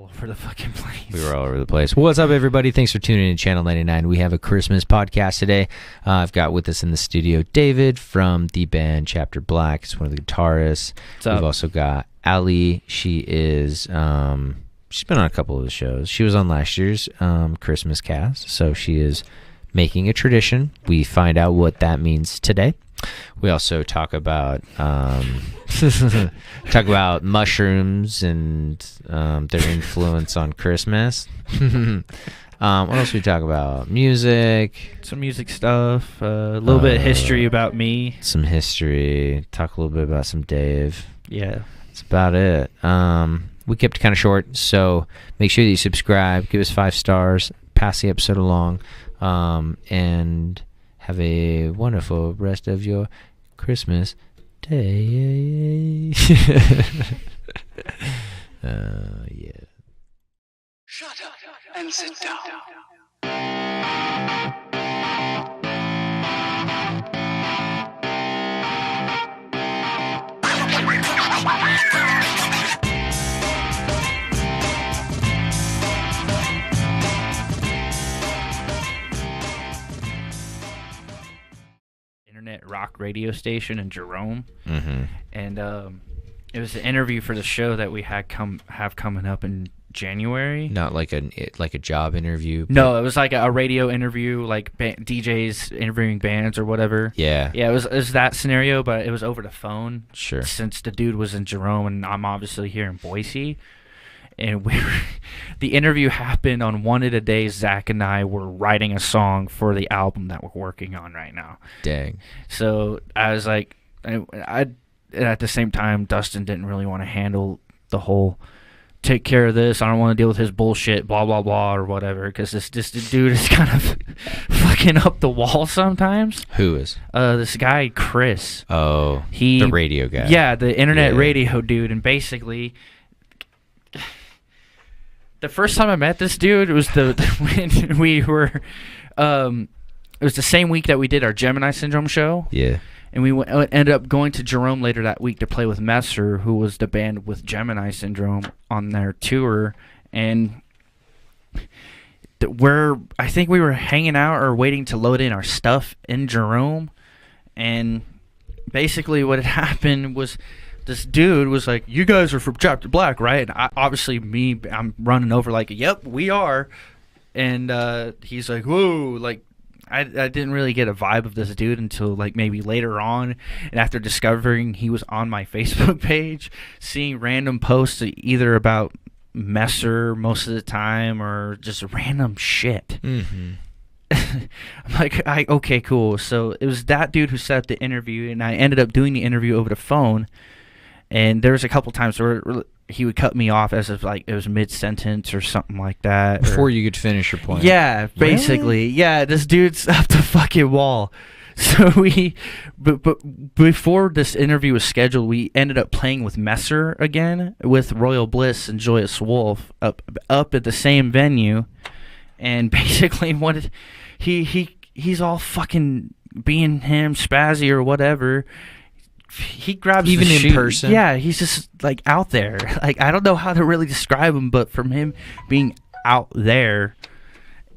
all over the fucking place. We were all over the place. What's up, everybody? Thanks for tuning in to Channel 99. We have a Christmas podcast today. I've got with us in the studio David from the band Chapter Black. He's one of the guitarists. We've also got Ali. She is... she's been on a couple of the shows. She was on last year's Christmas cast, so she is making a tradition. We find out what that means today. We also talk about mushrooms and their influence on Christmas. What else we talk about? Music. Some music stuff. A little bit of history about me. Some history. Talk a little bit about some Dave. Yeah. That's about it. We kept it kind of short, so make sure that you subscribe. Give us 5 stars. Pass the episode along. And have a wonderful rest of your Christmas day. Yeah. Shut up and sit down. Internet rock radio station in Jerome, Mm-hmm. and it was an interview for the show that we have coming up in January. Not like a job interview. No, it was like a radio interview, like DJs interviewing bands or whatever. Yeah. Yeah, it was that scenario, but it was over the phone. Sure. Since the dude was in Jerome and I'm obviously here in Boise. And the interview happened on one of the days Zach and I were writing a song for the album that we're working on right now. Dang. So I was like, I at the same time, Dustin didn't really want to handle the whole take care of this. I don't want to deal with his bullshit, blah, blah, blah, or whatever, because this dude is kind of fucking up the wall sometimes. Who is? This guy, Chris. Oh, the radio guy. Yeah, the internet radio dude, and basically... The first time I met this dude was when we were, it was the same week that we did our Gemini Syndrome show. Yeah. And we ended up going to Jerome later that week to play with Messer, who was the band with Gemini Syndrome on their tour. And I think we were hanging out or waiting to load in our stuff in Jerome. And basically what had happened was... This dude was like, "You guys are from Chapter Black, right?" And I'm running over like, "Yep, we are." And he's like, "Whoa!" Like, I didn't really get a vibe of this dude until like maybe later on, and after discovering he was on my Facebook page, seeing random posts either about Messer most of the time or just random shit. Mm-hmm. I'm like, okay, cool. So it was that dude who set up the interview, and I ended up doing the interview over the phone. And there was a couple times where he would cut me off as if like it was mid-sentence or something like that. Before you could finish your point. Yeah, basically. Really? Yeah, this dude's up the fucking wall. So but before this interview was scheduled, we ended up playing with Messer again with Royal Bliss and Joyous Wolf up at the same venue. And basically he's all fucking being him, spazzy or whatever. He grabs even the in shoe. person. Yeah, he's just like out there. Like, I don't know how to really describe him, but from him being out there,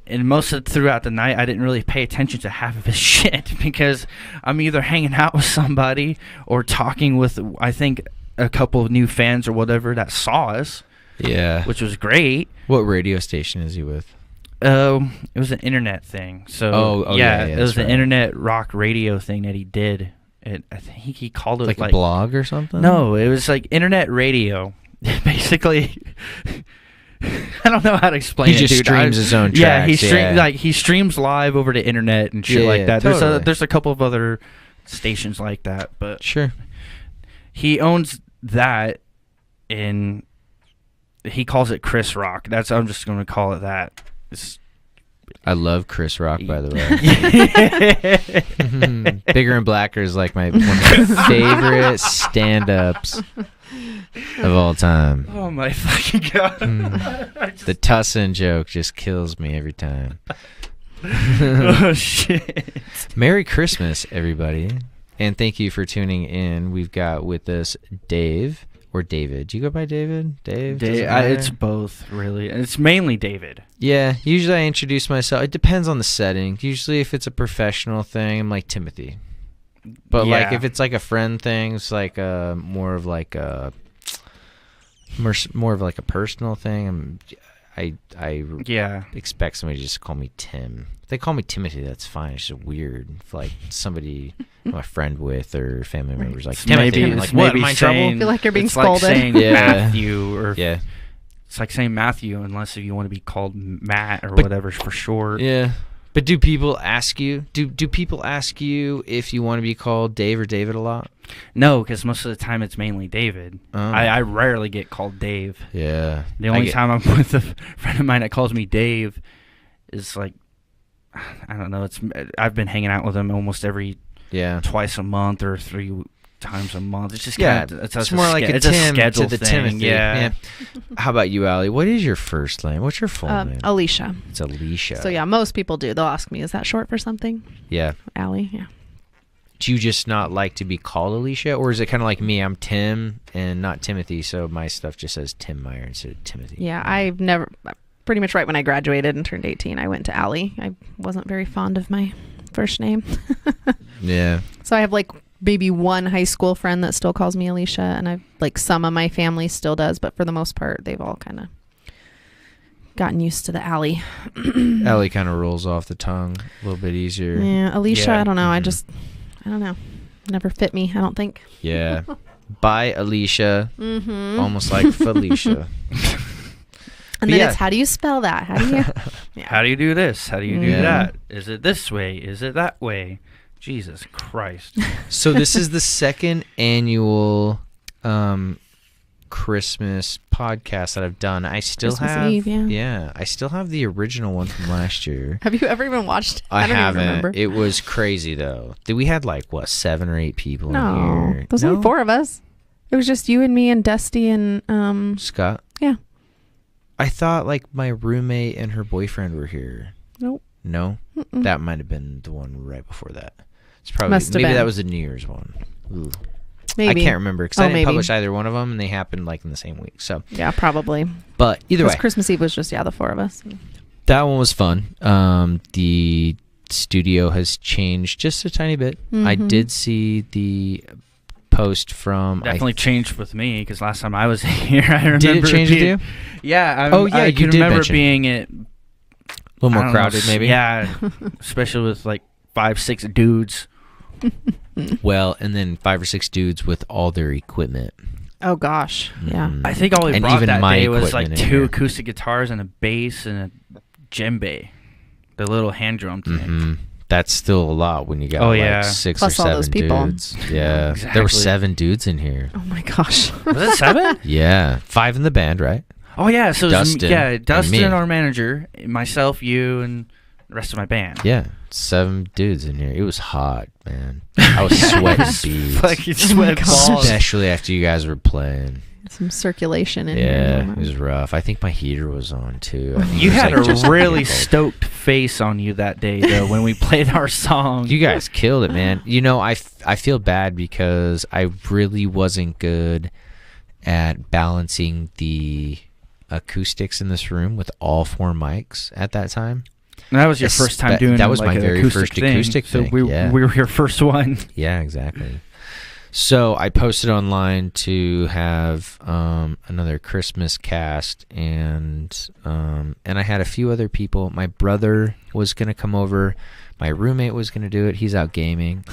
and throughout the night, I didn't really pay attention to half of his shit because I'm either hanging out with somebody or talking with, I think, a couple of new fans or whatever that saw us. Yeah, which was great. What radio station is he with? It was an internet thing. So yeah, it was an internet rock radio thing that he did. I think he called it like a blog or something? No, it was like internet radio. Basically, I don't know how to explain it, dude. He just streams his own tracks. Yeah, he streams live over the internet and shit like that. Totally. There's a couple of other stations like that, but sure. He owns that, and he calls it Chris Rock. I'm just going to call it that. I love Chris Rock, by the way. Bigger and Blacker is like one of my favorite stand-ups of all time. Oh my fucking god! The Tussin joke just kills me every time. Oh shit! Merry Christmas, everybody, and thank you for tuning in. We've got with us Dave or David. Do you go by David? Dave? It's both, really. And it's mainly David. Yeah, usually I introduce myself. It depends on the setting. Usually if it's a professional thing, I'm like Timothy. But like if it's like a friend thing, it's like more of like a personal thing. I expect somebody to just call me Tim. If they call me Timothy, that's fine. It's just weird. If like somebody I'm a friend with or family members like Timothy, maybe, like what? Am I in trouble? I feel like you're being it's scolded. Like saying Matthew or it's like saying Matthew unless if you want to be called Matt or whatever for short. Yeah. But do people ask you? Do people ask you if you want to be called Dave or David a lot? No, because most of the time it's mainly David. I rarely get called Dave. Yeah. The only time I'm with a friend of mine that calls me Dave is like, I don't know. I've been hanging out with him almost twice a month or 3 times a month. It's just it's more like a Tim schedule to the thing. Timothy. Yeah. How about you, Allie? What is your first name? What's your full name? Alicia. It's Alicia. So yeah, most people do. They'll ask me, "Is that short for something?" Yeah. Allie. Yeah. Do you just not like to be called Alicia, or is it kind of like me? I'm Tim and not Timothy, so my stuff just says Tim Meyer instead of Timothy. Yeah, I've never. Pretty much right when I graduated and turned 18, I went to Allie. I wasn't very fond of my first name. Yeah. So I have like maybe one high school friend that still calls me Alicia, and I've like some of my family still does, but for the most part, they've all kind of gotten used to the Allie. Allie kind of rolls off the tongue a little bit easier. Yeah, Alicia, I don't know. I don't know. Never fit me, I don't think. Yeah. Bye, Alicia. Almost like Felicia. And then it's, how do you spell that? How do you? Yeah. How do you do this? How do you do that? Is it this way? Is it that way? Jesus Christ. So this is the second annual Christmas podcast that I've done. I still Christmas have Eve, I still have the original one from last year. Have you ever even watched it? I haven't. Even remember. It was crazy though. We had like 7 or 8 people in here. There was only 4 of us. It was just you and me and Dusty and Scott. Yeah. I thought like my roommate and her boyfriend were here. Nope. No? That might have been the one right before that. It's probably Must have maybe been. that was the New Year's one. Ooh. Maybe. I can't remember because I didn't maybe. publish either one of them, and they happened like in the same week. So yeah, probably. But either way, Christmas Eve was just the 4 of us. that one was fun. The studio has changed just a tiny bit. I did see the post from definitely changed with me because last time I was here, I remember. Did it change with you? Yeah. I can did remember mention. being it A little more crowded, maybe. Yeah, especially with like 5-6 dudes. Well, and then 5 or 6 dudes with all their equipment. Oh gosh, yeah. I think all we And brought even that my day was like equipment in 2 here. acoustic guitars and a bass and a djembe, the little hand drum thing. That's still a lot when you got like 6 Plus or all 7 those people. dudes. Yeah, Exactly. there were 7 dudes in here. Oh my gosh. Was it 7? Yeah, 5 in the band, right? Oh yeah, so Dustin and Dustin, me. our manager, myself, you, and the rest of my band. Yeah, 7 dudes in here. It was hot, man. I was sweating beads, Fucking Oh my sweat gosh. balls. especially after you guys were playing. Some circulation in Yeah, here. it was rough. I think my heater was on too. I think You it was, had like, just a really handled. stoked face on you that day, though, when we played our song. You guys killed it, man. You know, I feel bad because I really wasn't good at balancing the acoustics in this room with all 4 mics at that time. And that was your first time doing that was like my an very acoustic first thing. acoustic so thing, we yeah. were your first one. Yeah, exactly. So I posted online to have another Christmas cast, and I had a few other people. My brother was gonna come over. My roommate was gonna do it. He's out gaming.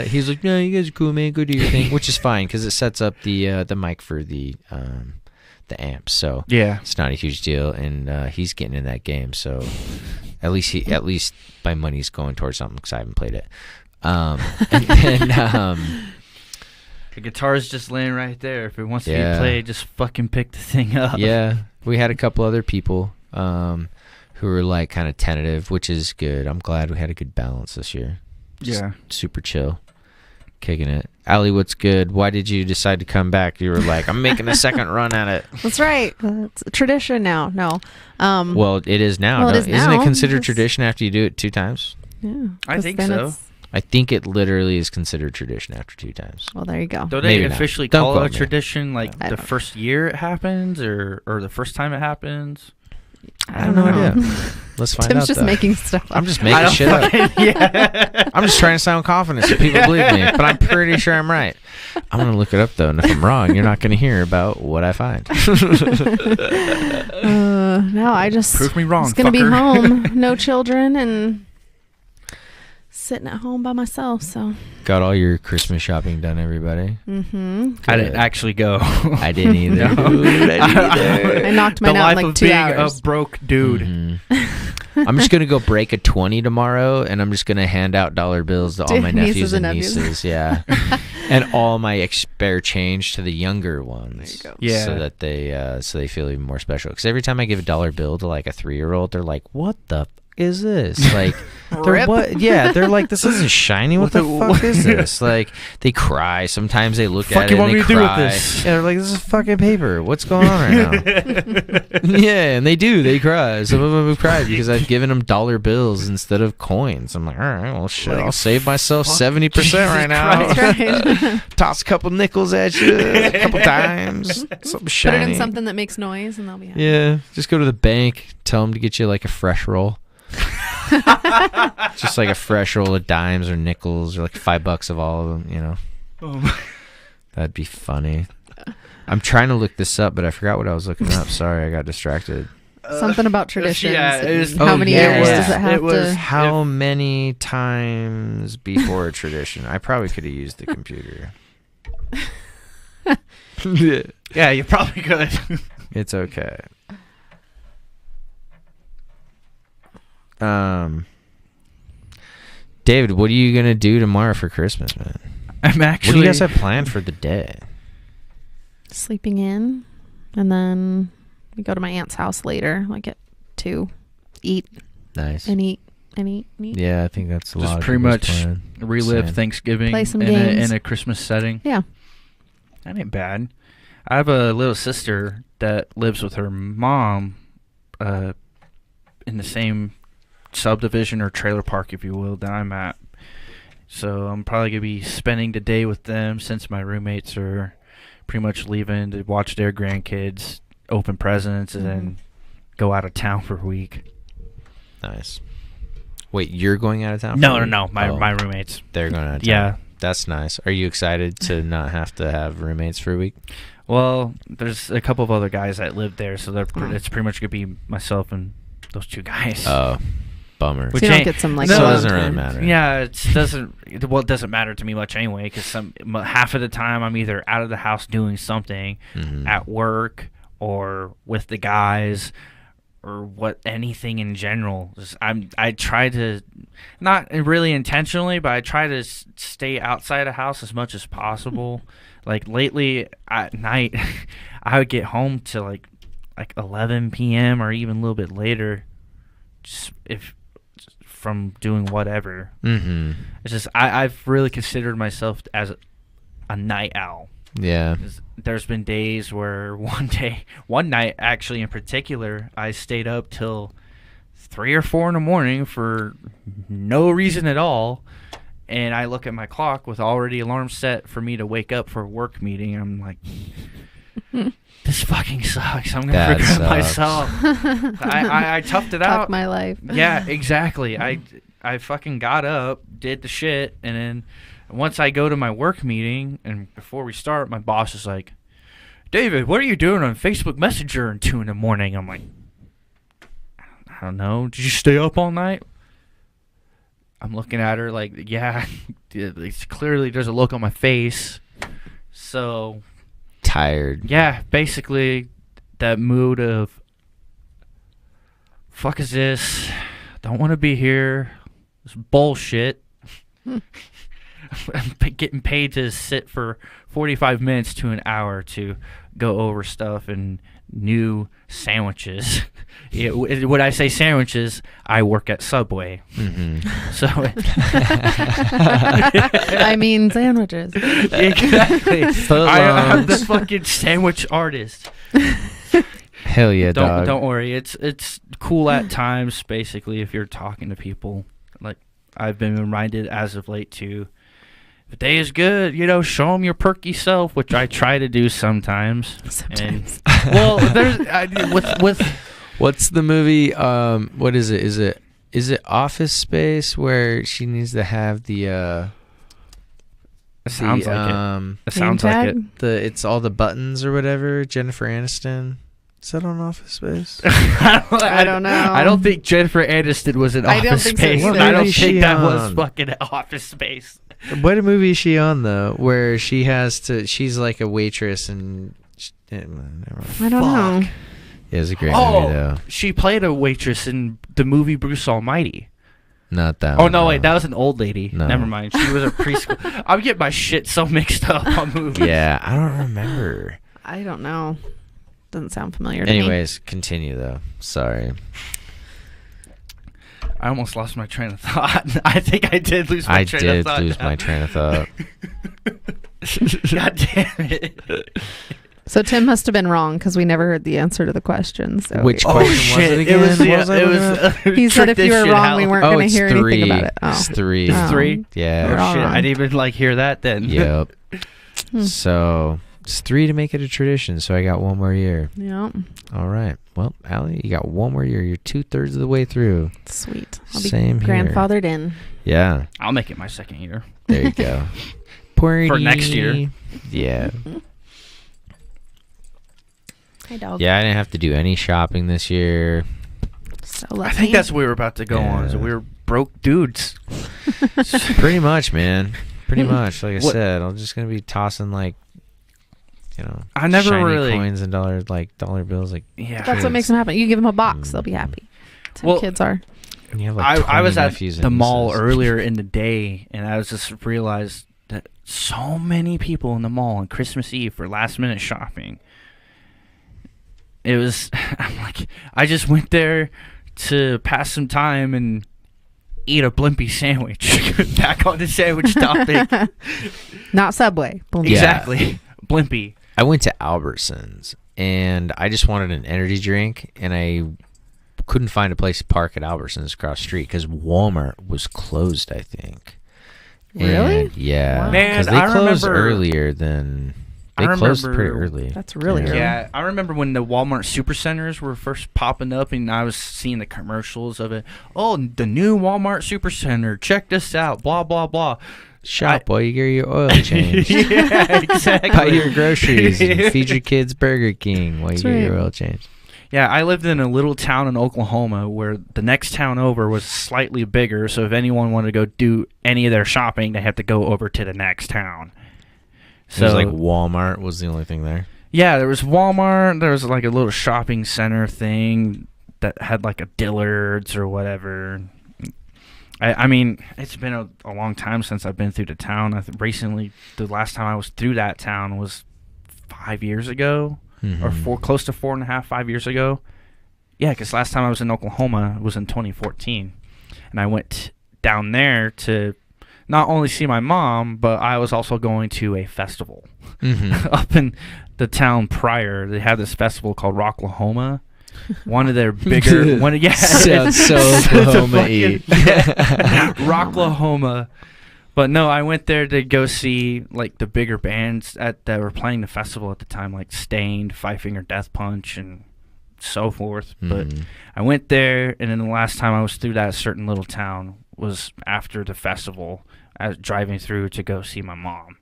He's like, "No, you guys are cool, man. Go do your thing," which is fine because it sets up the mic for the amps. So Yeah. it's not a huge deal, and he's getting in that game. So at least my money's going towards something because I haven't played it. And then, The guitar's just laying right there. If it wants to Yeah. be played, just fucking pick the thing up. yeah, we had a couple other people who were like kind of tentative, which is good. I'm glad we had a good balance this year. Just Yeah. super chill, kicking it. Allie, what's good? Why did you decide to come back? You were like, I'm making a second run at it. That's right. It's a tradition now. No. Well, it is now. Well, it no? is Isn't it now. considered Just- tradition after you do it 2 times? Yeah. I 'Cause think then so. it's I think it literally is considered tradition after 2 times. Well, there you go. Don't they Maybe not. officially Don't call it a quote me. tradition like I the don't- first year it happens or the first time it happens? I I don't have no know. idea. Let's find Tim's out. just though. making stuff up. I'm just making shit up. Yeah. I'm just trying to sound confident so people believe me, but I'm pretty sure I'm right. I'm going to look it up, though, and if I'm wrong, you're not going to hear about what I find. No, I just Prove me wrong, was gonna be fucker. home, no children, and sitting at home by myself. So, Got all your Christmas shopping done, everybody? I didn't actually go. I didn't either. No. Dude, I didn't either. I knocked The mine out life in like of 2 being hours. a broke dude. Mhm. I'm just gonna go break a 20 tomorrow, and I'm just gonna hand out dollar bills to all To my nieces nephews and and nephews. nieces, yeah, and all my spare change to the younger ones, There you go. Yeah. so that they feel even more special. Because every time I give a dollar bill to like a 3-year-old, they're like, "What the f- is this?" Like, they're Rip. what? Yeah, they're like, "This isn't shiny. What the What fuck is this?" Like, they cry. Sometimes they look Fuck at you it want and me they to do with cry. this? Yeah, they're like, "This is fucking paper. What's going on right now?" Yeah, and they do. They cry. Some of them have cried because I've given them dollar bills instead of coins. I'm like, all right, well, shit, Like, I'll save myself fuck 70% right Jesus now. Christ. Right. Toss a couple nickels at you, a couple dimes, something Put shiny. it in something that makes noise, and they'll be happy. Yeah, just go to the bank, tell them to get you like a fresh roll. Just like a fresh roll of dimes or nickels or like $5 of all of them, you know. That'd be funny. I'm trying to look this up, but I forgot what I was looking up. Sorry, I got distracted. Something about traditions. yeah, it was- and how oh, many yeah, years yeah. does it have It was- to? How many times before a tradition? I probably could have used the computer. Yeah, you probably could. It's okay. David, what are you gonna do tomorrow for Christmas, man? I'm What actually. do you guys have planned for the day? Sleeping in, and then we go to my aunt's house later, like at 2. Eat Nice. and eat and eat and eat. Yeah, I think that's a Just lot. of pretty people's much plan. relive Same. Thanksgiving Play some in games. a Christmas setting. Yeah. That ain't bad. I have a little sister that lives with her mom in the same subdivision or trailer park, if you will, that I'm at. So I'm probably going to be spending the day with them since my roommates are pretty much leaving to watch their grandkids open presents and then go out of town for a week. Nice. Wait, you're going out of town? No, for no, a week? no. Oh, My roommates. they're going out of town. Yeah. That's nice. Are you excited to not have to have roommates for a week? Well, there's a couple of other guys that live there, so Oh. it's pretty much going to be myself and those 2 guys. Oh, bummer. Which So you don't ain't- get some like. No, So it alone doesn't really time. matter. Yeah, it doesn't matter to me much anyway, because half of the time I'm either out of the house doing something Mhm. at work or with the guys or anything in general. I try to, not really intentionally, but I try to stay outside the house as much as possible. Like lately at night, I would get home to like 11 p.m. or even a little bit later, just from doing whatever. Mhm. It's just I've really considered myself as a night owl. Yeah. There's been days where one night actually in particular, I stayed up till 3 or 4 in the morning for no reason at all. And I look at my clock with already alarm set for me to wake up for a work meeting. I'm like, this fucking sucks. I'm going to That regret sucks. myself. I toughed it Fuck out. my life. Yeah, exactly. I fucking got up, did the shit, and then once I go to my work meeting, and before we start, my boss is like, David, what are you doing on Facebook Messenger at 2 in the morning? I'm like, I don't know. Did you stay up all night? I'm looking at her like, yeah. It's clearly there's a look on my face. So, Tired. yeah, basically that mood of, fuck is this? Don't want to be here. It's bullshit. I'm getting paid to sit for 45 minutes to an hour to go over stuff and new sandwiches. When I say sandwiches, I work at Subway. Mhm. So I mean sandwiches. exactly. I'm the fucking sandwich artist. Hell yeah, dog. Don't worry. It's cool at times. Basically, if you're talking to people, like I've been reminded as of late to, if the day is good, you know, show them your perky self, which I try to do sometimes. Sometimes. And, well, there's with What's the movie? What is it? Is it Office Space where she needs to have the it sounds like it. It sounds Name like tag? it. it's all the buttons or whatever. Jennifer Aniston. Is that on Office Space? I don't know. I don't think Jennifer Aniston was in I don't Office think so Space. either. I don't Maybe she think that was on. fucking Office Space. What movie is she on though? Where she has to? She's like a waitress and. Never mind. I don't know. It was a great movie though. She played a waitress in the movie Bruce Almighty. Not that. Oh one, no, wait, that was an old lady. No. Never mind. She was a preschool. I'm getting my shit so mixed up on movies. Yeah, I don't remember. I don't know. Doesn't sound familiar to me. Anyways, continue though. Sorry. I almost lost my train of thought. I think I did lose my I train did of thought. lose my train of thought. God damn it. So Tim must have been wrong because we never heard the answer to the question. So Which Oh question was shit! it It again? was What was I it looking was. up? he said if you were tradition wrong, we how- weren't Oh, going to it's hear three. anything about it. Oh. It's three. Oh. Three? Yeah. You're Oh wrong. shit! I didn't even like hear that then. Yep. Hmm. So it's 3 to make it a tradition. So I got one more year. Yeah. All right. Well, Allie, you got one more year. You're 2/3 of the way through. Sweet. I'll be Same here. grandfathered in. Yeah. I'll make it my second year. There you go. For next year. Yeah. Hi, dog. Yeah, I didn't have to do any shopping this year. So I lucky. think that's what we were about to go on. So Yeah. we were broke dudes. Pretty much, man. Pretty much. Like I What- said, I'm just gonna be tossing like, you know, I never shiny really- coins and dollar bills. Like, Yeah. That's what kids. makes them happen. You give them a box, they'll be happy. That's how Well, kids are. and you have like I was 20 at nephews and the mall nieces. earlier in the day, and I was just realized that so many people in the mall on Christmas Eve for last minute shopping. It was, I'm like, I just went there to pass some time and eat a Blimpie sandwich. Back on the sandwich topic. Not Subway. Boom. Yeah. Exactly. Blimpie. I went to Albertsons and I just wanted an energy drink, and I couldn't find a place to park at Albertsons across the street because Walmart was closed, I think. Really? And, yeah. Wow. Man, because they I closed remember- earlier than I they closed remember- pretty early. That's really early. Yeah, I remember when the Walmart supercenters were first popping up, and I was seeing the commercials of it. Oh, the new Walmart supercenter! Check this out! Blah blah blah. Shop while you get your oil change. Yeah, exactly. Buy your groceries and feed your kids Burger King while you That's get your right. oil change. Yeah, I lived in a little town in Oklahoma where the next town over was slightly bigger. So if anyone wanted to go do any of their shopping, they had to go over to the next town. So it was like Walmart was the only thing there. Yeah, there was Walmart. There was like a little shopping center thing that had like a Dillard's or whatever. I mean, it's been a long time since I've been through the town. Recently, the last time I was through that town was 5 years ago, or close to 4.5, 5 years ago. Yeah, because last time I was in Oklahoma was in 2014, and I went down there to not only see my mom, but I was also going to a festival up in the town prior. They had this festival called Rocklahoma. One of their bigger one. Yeah, Sounds so it's a Oklahoma-y. fucking- yeah, Rocklahoma. But no, I went there to go see like the bigger bands that were playing the festival at the time, like Stained, Five Finger Death Punch, and so forth. But I went there, and then the last time I was through that certain little town was after the festival. I was driving through to go see my mom.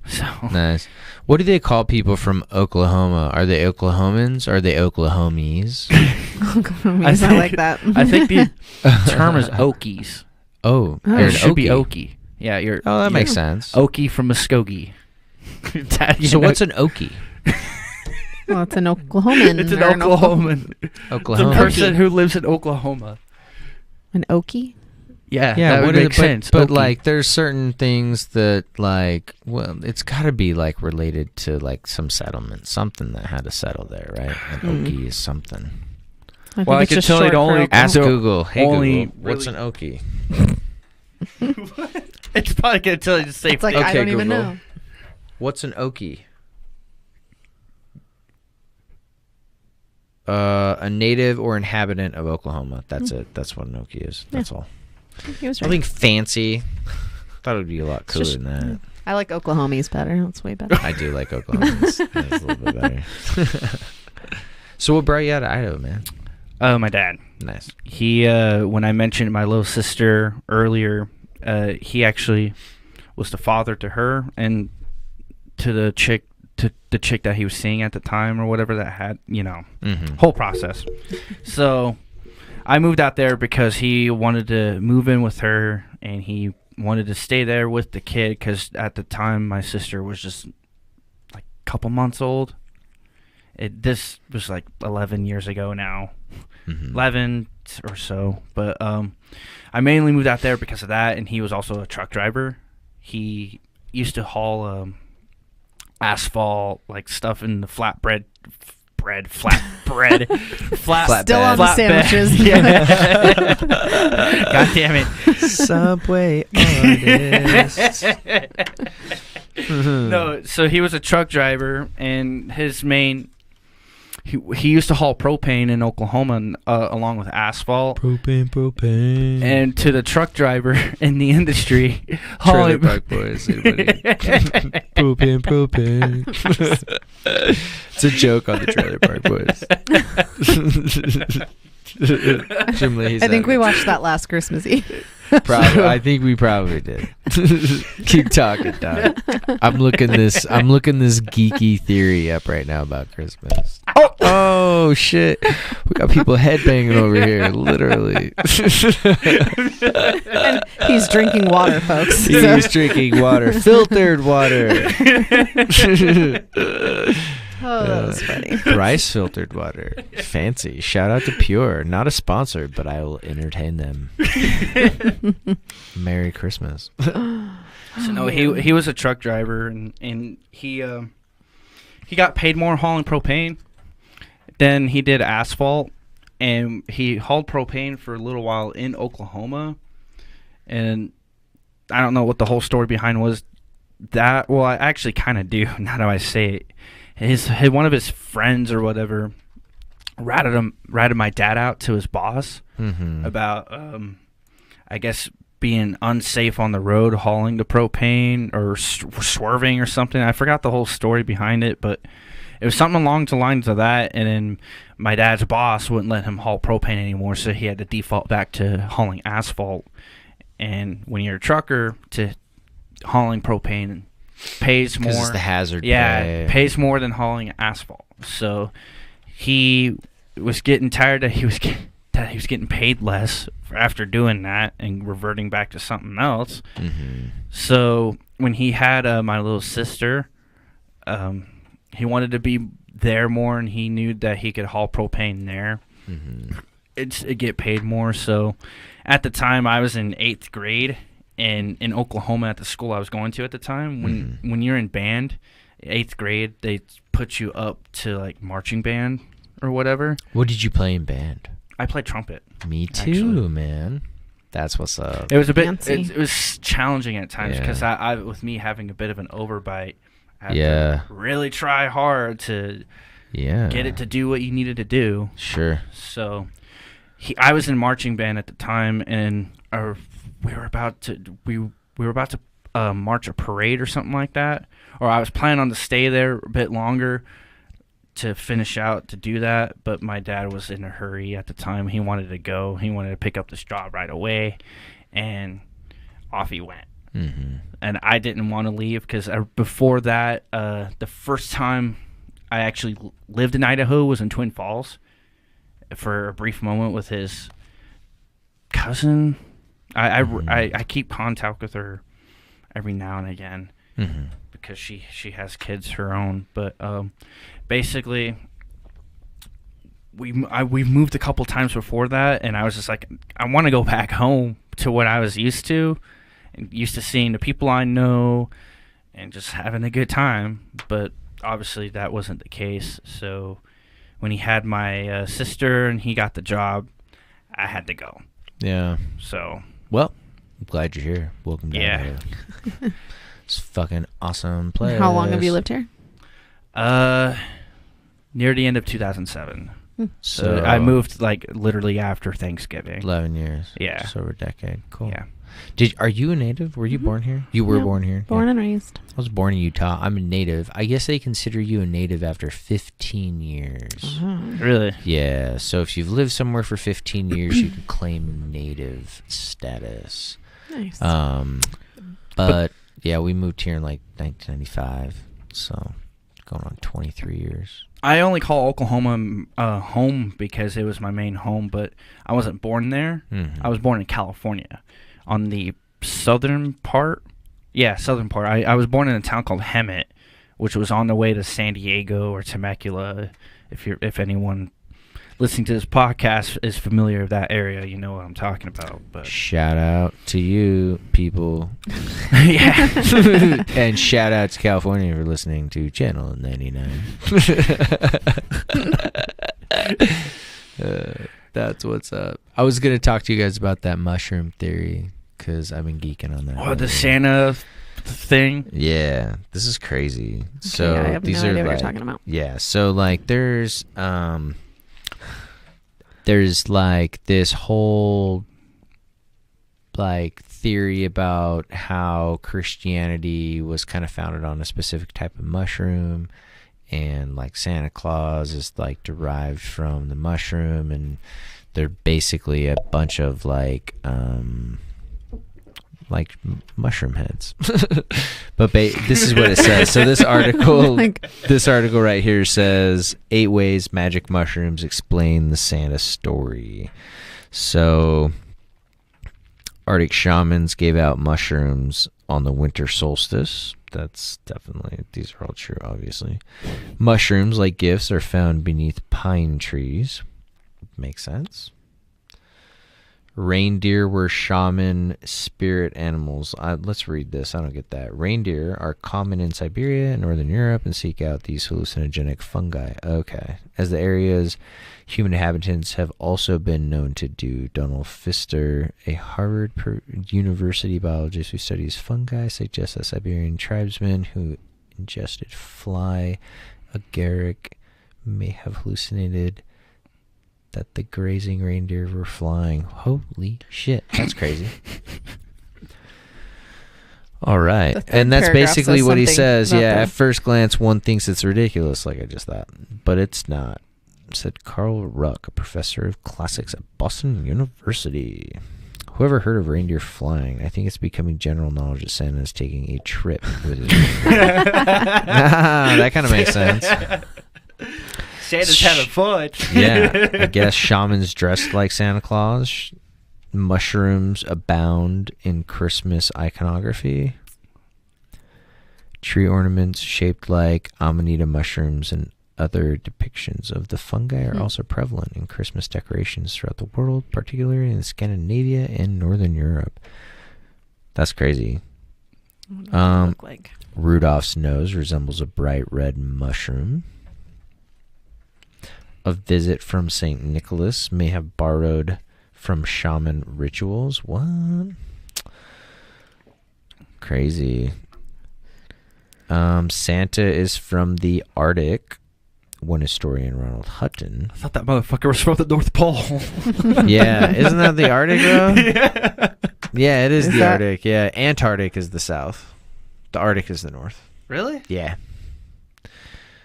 So Nice. What do they call people from Oklahoma? Are they Oklahomans? Are they Oklahomies? I like that. I think the term is Okies. Oh, Oh. you're Or an it should be Okie. Okie. Yeah, you're. Oh, that you're makes sense. Okie from Muskogee. That, you So know, what's an Okie? Well, it's an Oklahoman. It's an or Oklahoman. The Oklahoma. person who lives in Oklahoma. An Okie? Yeah, Yeah, that would what is make it? sense. But Okie. like, there's certain things that like, well, it's got to be like related to like some settlement, something that had to settle there, right? An Okie is something. I think Well, I it's can just tell short it for only- Oklahoma. Ask So, Google. Hey only Google, what's an really- Okie? it's probably gonna tell you to say. It's like, I Okay, don't even Google. know. What's an Okie? A native or inhabitant of Oklahoma. That's it. That's what an Okie is. That's all. He was I right. think fancy. Thought it would be a lot cooler just- than that. I like Oklahomies better. That's way better. I do like Oklahoma. It's a little bit better. So what brought you out of Idaho, man? My dad. Nice. He, when I mentioned my little sister earlier, he actually was the father to her and to the chick that he was seeing at the time or whatever that had, whole process. So I moved out there because he wanted to move in with her and he wanted to stay there with the kid because at the time my sister was just like a couple months old. This was like 11 years ago now. 11 or so, but I mainly moved out there because of that, and he was also a truck driver. He used to haul asphalt, like stuff in the flatbread, Still on the sandwiches. Yeah. God damn it. Subway artists. No, so he was a truck driver, and his main he used to haul propane in Oklahoma along with asphalt. Propane. And to the truck driver in the industry, Trailer Park Boys. Propane. It's a joke on the Trailer Park Boys. Jim Leahy's I think out. we watched that last Christmas Eve. I think we probably did. Keep talking, Doc. I'm looking this geeky theory up right now about Christmas. Oh shit! We got people headbanging over here, literally. And he's drinking water, folks. He's drinking water, filtered water. Oh, that was funny. Rice filtered water, fancy. Shout out to Pure, not a sponsor, but I will entertain them. Merry Christmas. So no, he was a truck driver, and he got paid more hauling propane than he did asphalt, and he hauled propane for a little while in Oklahoma, and I don't know what the whole story behind was. That well, I actually kind of do now that I say it. One of his friends or whatever ratted my dad out to his boss about I guess being unsafe on the road hauling the propane or swerving or something. I forgot the whole story behind it, but it was something along the lines of that. And then my dad's boss wouldn't let him haul propane anymore, so he had to default back to hauling asphalt. And when you're a trucker, to hauling propane pays more. Because it's the hazard. Yeah, pays more than hauling asphalt. So he was getting tired that he was getting paid less after doing that and reverting back to something else. So when he had my little sister, he wanted to be there more, and he knew that he could haul propane there. It get paid more. So at the time, I was in 8th grade. And in Oklahoma at the school I was going to at the time, when you're in band, 8th grade, they put you up to like marching band or whatever. What did you play in band? I played trumpet. Me too, actually. Man. That's what's up. It was a bit. Fancy. It was challenging at times because I, with me having a bit of an overbite, I had to really try hard to get it to do what you needed to do. Sure. So I was in marching band at the time, and we were about to march a parade or something like that, or I was planning on to stay there a bit longer to finish out to do that, but my dad was in a hurry at the time. He wanted to go. He wanted to pick up this job right away, and off he went. And I didn't want to leave because before that, the first time I actually lived in Idaho was in Twin Falls for a brief moment with his cousin. I keep contact with her every now and again because she has kids her own. But basically, we've moved a couple times before that, and I was just like, I want to go back home to what I was used to, and used to seeing the people I know, and just having a good time. But obviously, that wasn't the case. So when he had my sister and he got the job, I had to go. Yeah. So. Well, I'm glad you're here. Welcome down here. It's fucking awesome place. How long have you lived here? Near the end of 2007. So I moved like literally after Thanksgiving. 11 years. Yeah. Just over a decade. Cool. Yeah. Are you a native? Were you born here? You were Yep. born here? Born Yeah. and raised. I was born in Utah. I'm a native. I guess they consider you a native after 15 years. Really? Yeah. So if you've lived somewhere for 15 years, you can claim native status. Nice. But yeah, we moved here in like 1995. So going on 23 years. I only call Oklahoma home because it was my main home, but I wasn't born there. Mhm. I was born in California, on the southern part. Yeah, southern part. I was born in a town called Hemet, which was on the way to San Diego or Temecula. If anyone listening to this podcast is familiar with that area, you know what I'm talking about. But Shout out to you, people. yeah. And shout out to California for listening to Channel 99. That's what's up. I was going to talk to you guys about that mushroom theory because I've been geeking on that. Oh, the Santa thing. Yeah, this is crazy. So I have these no are idea what like, you're talking about. yeah, so like there's like this whole like theory about how Christianity was kind of founded on a specific type of mushroom, and like Santa Claus is like derived from the mushroom, and they're basically a bunch of like mushroom heads. But this is what it says. So this article this article right here says 8 ways magic mushrooms explain the Santa story. So Arctic shamans gave out mushrooms on the winter solstice. That's definitely, these are all true, obviously. Mushrooms, like gifts, are found beneath pine trees. Makes sense. Reindeer were shaman spirit animals. Let's read this. I don't get that. Reindeer are common in Siberia and Northern Europe and seek out these hallucinogenic fungi. Okay. As the area's human inhabitants have also been known to do. Donald Pfister, a Harvard University biologist who studies fungi, suggests that Siberian tribesmen who ingested fly agaric may have hallucinated that the grazing reindeer were flying. Holy shit, that's crazy. All right. The third And that's paragraph basically says what he something says. about Yeah, them. at first glance, one thinks it's ridiculous, like I just thought. But it's not, said Carl Ruck, a professor of classics at Boston University. Whoever heard of reindeer flying? I think it's becoming general knowledge that Santa is taking a trip with his that kind of makes sense. Santa's having fun. Yeah, I guess shamans dressed like Santa Claus. Mushrooms abound in Christmas iconography. Tree ornaments shaped like amanita mushrooms and other depictions of the fungi are also prevalent in Christmas decorations throughout the world, particularly in Scandinavia and Northern Europe. That's crazy. What does it look like? Rudolph's nose resembles a bright red mushroom. A visit from St. Nicholas may have borrowed from shaman rituals. What? Crazy. Santa is from the Arctic. One historian, Ronald Hutton. I thought that motherfucker was from the North Pole. Yeah, isn't that the Arctic though? Yeah, it is the that- Arctic. Yeah, Antarctic is the south. The Arctic is the north. Really? Yeah.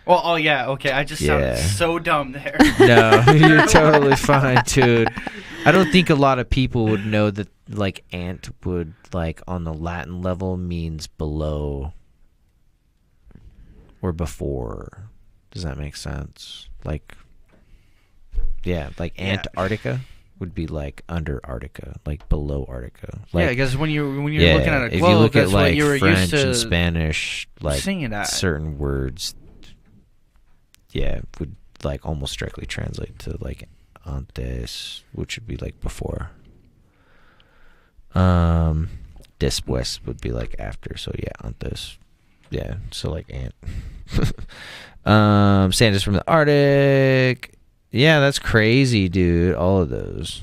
Well, oh yeah, okay. I just sounded Yeah. so dumb there. No, you're totally fine, dude. I don't think a lot of people would know that, like, ant would, like, on the Latin level means below or before. Does that make sense? Like, yeah, like Yeah. Antarctica would be like under Arctica, like below Arctica. Yeah, Like, because when you're yeah, looking at a if globe, you look at that's what like you were French used to and Spanish, like singing at. certain words, yeah, would like almost directly translate to like antes, which would be like before. Después would be like after, so yeah, antes. Yeah, so like ant. Santa's from the Arctic. Yeah, that's crazy, dude. All of those.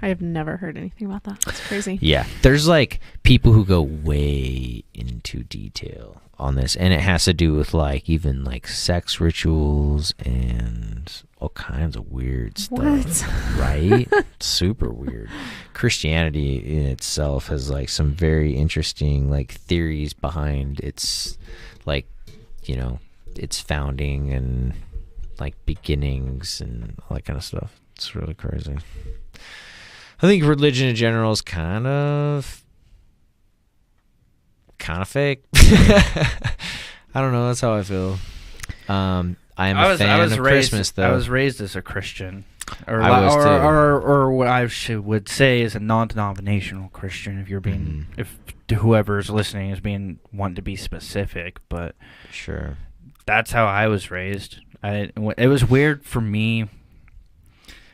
I have never heard anything about that. That's crazy. Yeah, there's like people who go way into detail on this, and it has to do with like even like sex rituals and all kinds of weird stuff. What? Right? Super weird. Christianity in itself has like some very interesting like theories behind its like, you know, its founding and like beginnings and all that kind of stuff. It's really crazy. I think religion in general is kind of fake. I don't know. That's how I feel. I am a fan of Christmas, though. I was raised as a Christian, or I was too. or what I would say is a non-denominational Christian. If you're being, if whoever's listening is being wanting to be specific, but sure, that's how I was raised. It was weird for me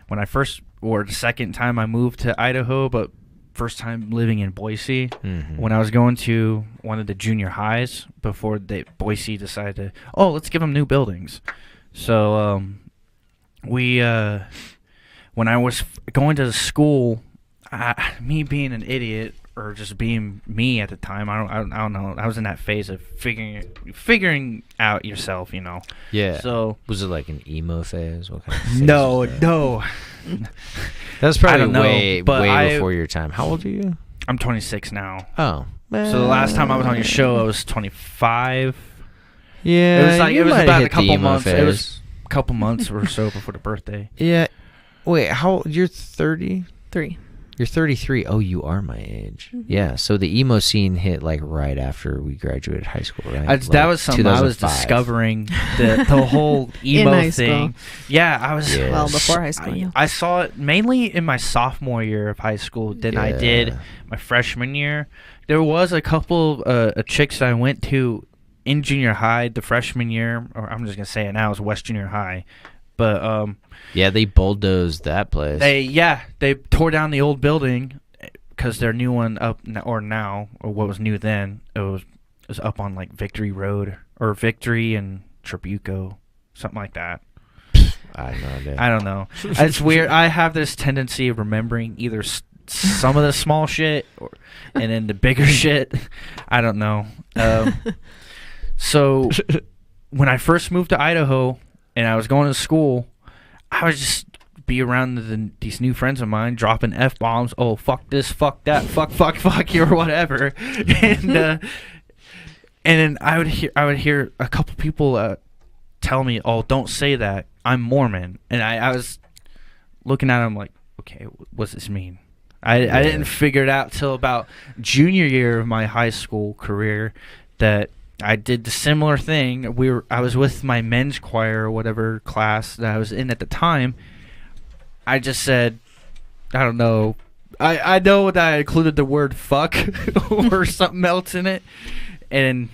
when I first, or the second time I moved to Idaho, but first time living in Boise, when I was going to one of the junior highs before Boise decided to, let's give them new buildings. So when I was going to the school, me being an idiot or just being me at the time, I don't know. I was in that phase of figuring out yourself, you know. Yeah. So was it like an emo phase? What kind of phase no. That was probably way but before your time. How old are you? I'm 26 now. Oh. So the last time I was on your show, I was 25. Yeah. It was like it was about a couple months. Phase. It was a couple months or so before the birthday. Yeah. Wait, how old? You're 30? 3. You're 33. Oh, you are my age. Yeah. So the emo scene hit like right after we graduated high school, right? That was something I was discovering. The whole emo thing. Yeah, I was. Yes. Well, before high school. I saw it mainly in my sophomore year of high school than I did my freshman year. There was a couple of chicks that I went to in junior high the freshman year, or I'm just gonna say it now, it was West Junior High, but yeah, they bulldozed that place. They tore down the old building because their new one up or what was new then, it was up on like Victory Road or Victory and Trabuco, something like that. I have no idea. I don't know. It's weird. I have this tendency of remembering either some of the small shit and then the bigger shit. I don't know. So when I first moved to Idaho and I was going to school, I would just be around these new friends of mine dropping F-bombs. Oh, fuck this, fuck that, fuck you, or whatever. And then I would hear a couple people tell me, oh, don't say that. I'm Mormon. And I was looking at them like, okay, what's this mean? I didn't figure it out till about junior year of my high school career that I did the similar thing. I was with my men's choir or whatever class that I was in at the time. I just said, I don't know. I know that I included the word fuck or something else in it. And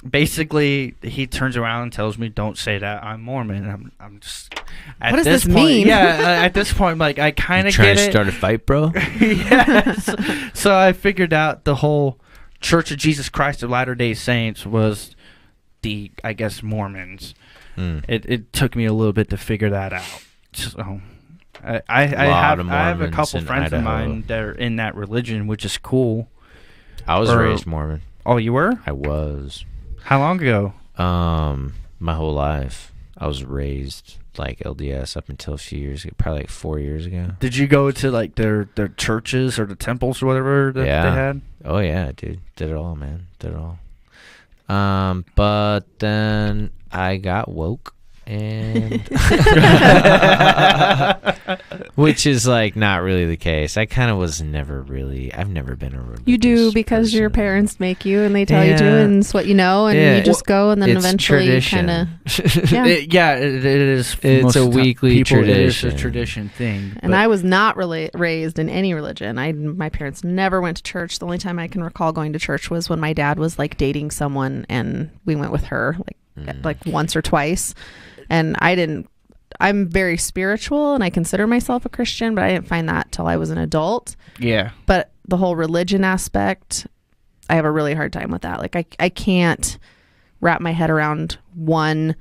basically, he turns around and tells me, don't say that. I'm Mormon. I'm just... What does this mean? Yeah, at this point, like, I kind of get it. Trying to start a fight, bro? Yes. So I figured out the whole Church of Jesus Christ of Latter-day Saints was the, I guess, Mormons. It took me a little bit to figure that out. So I have a couple friends of mine that are in that religion, which is cool. I was raised Mormon. Oh, you were? I was. How long ago? My whole life. I was raised like LDS up until a few years ago, probably like 4 years ago. Did you go to like their churches or the temples or whatever that they had? Oh yeah, dude. Did it all, man. Did it all. But then I got woke and which is like not really the case. I kind of was never really. I've never been a religious You do because person. your parents make you and they tell you to, and it's what you know, and you just go, and then it's eventually kind of. It is. It's a weekly tradition. It is a tradition thing. And I was not really raised in any religion. My parents never went to church. The only time I can recall going to church was when my dad was like dating someone, and we went with her like once or twice. And I'm very spiritual and I consider myself a Christian, but I didn't find that till I was an adult. Yeah. But the whole religion aspect, I have a really hard time with that. Like I can't wrap my head around one